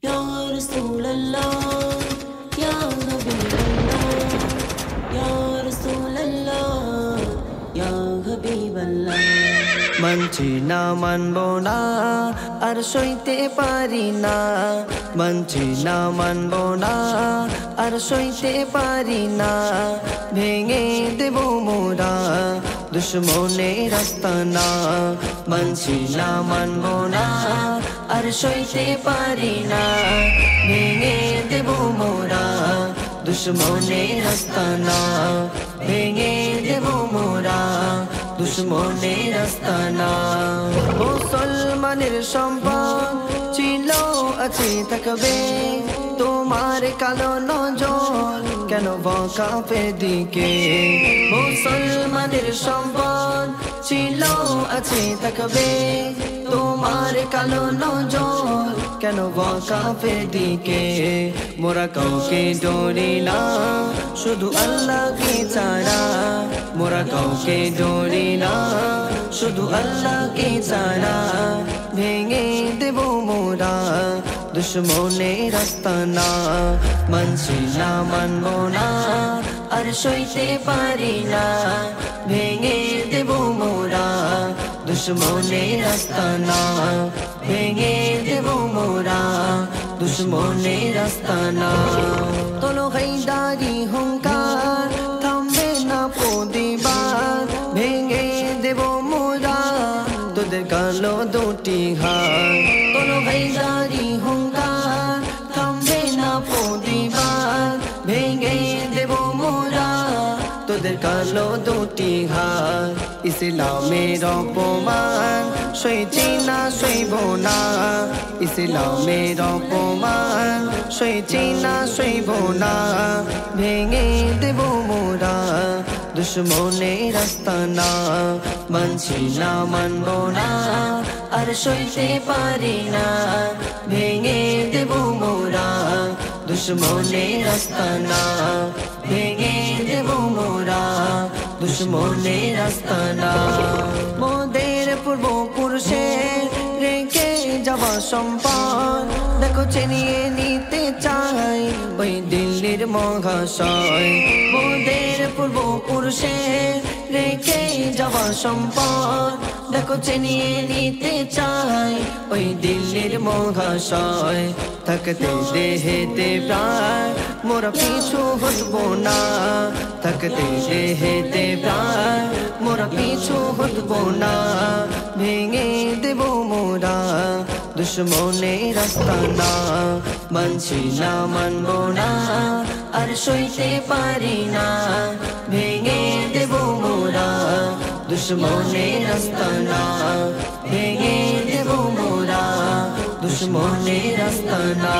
Ya Rasulallah, Ya Habiballah, Ya Rasulallah, Ya Habiballah. মানছি না মানবো না আর সইতে পারি না, মানছি না মানবো না আর সইতে পারি না, ভেঙে দেব মোরা দুশ্মনের আস্তানা। মানছি না মানবো না আর সইতে পারি না, ভেঙে দেব মোরা দুশ্মনের আস্তানা, ভেঙে দেব মোরা দুশ্মনের আস্তানা। মুসলমানের সম্পদ ছিল আছে থাকবে, তোমার কালো নজর কেন কাফের দিকে? মুসলমানের সম্পদ ছিল আছে থাকবে, তোমার কালো নজর কেন কাফের দিকে? মোরা কাউকে ডরি না শুধু আল্লাহকে ছাড়া, মোরা কাউকে ডরি না শুধু আল্লাহকে ছাড়া, ভেঙে দেব মোরা দুশ্মনের আস্তানা। মানছি না মানবো না আর সইতে পারি না, ভেঙে দেব মোরা দুশ্মনের আস্তানা, ভেঙে দেব মোরা দুশ্মনের আস্তানা। তোলো হায়দারি হুঙ্কার থামবে না প্রতিবার, ভেঙে দেব মোরা তোদের কালো দুটি হাত। তোলো হায়দারি হুঙ্কার থামবে না প্রতিবার, ভেঙে দেব মোরা তোদের কালো দুটি হাত। ইসলামের অপমান সইছি না সইব না, ইসলামের অপমান সইছি না সইব না, ভেঙে দেব মোরা দুশ্মনের আস্তানা। মানছি না মানবো না আর সইতে পারি না, ভেঙে দেব মোরা দুশ্মনের আস্তানা, ভেঙে দেব মোরা দুশ্মনের আস্তানা। মোদের পূর্বপুরুষের রেখে যাওয়া সম্পদ দেখো ছিনিয়ে নিতে চাই ওই দিল্লির মহাশয়। মোদের পূর্বপুরুষের রেখে যাওয়া সম্পদ দেখো ছিনিয়ে নিতে চাই ওই দিল্লির মহাশয়। থাকতে দেহেতে প্রাণ মোরা পিছু হটবো না, থাকতে দেহেতে প্রাণ মোরা পিছু হটবো না, ভেঙে দেব মোরা দুশ্মনের আস্তানা। মানছি না মানবো না আর সইতে পারি না, ভেঙে দেব মোরা দুশ্মনের আস্তানা, ভেঙে দেব মোরা দুশ্মনের আস্তানা।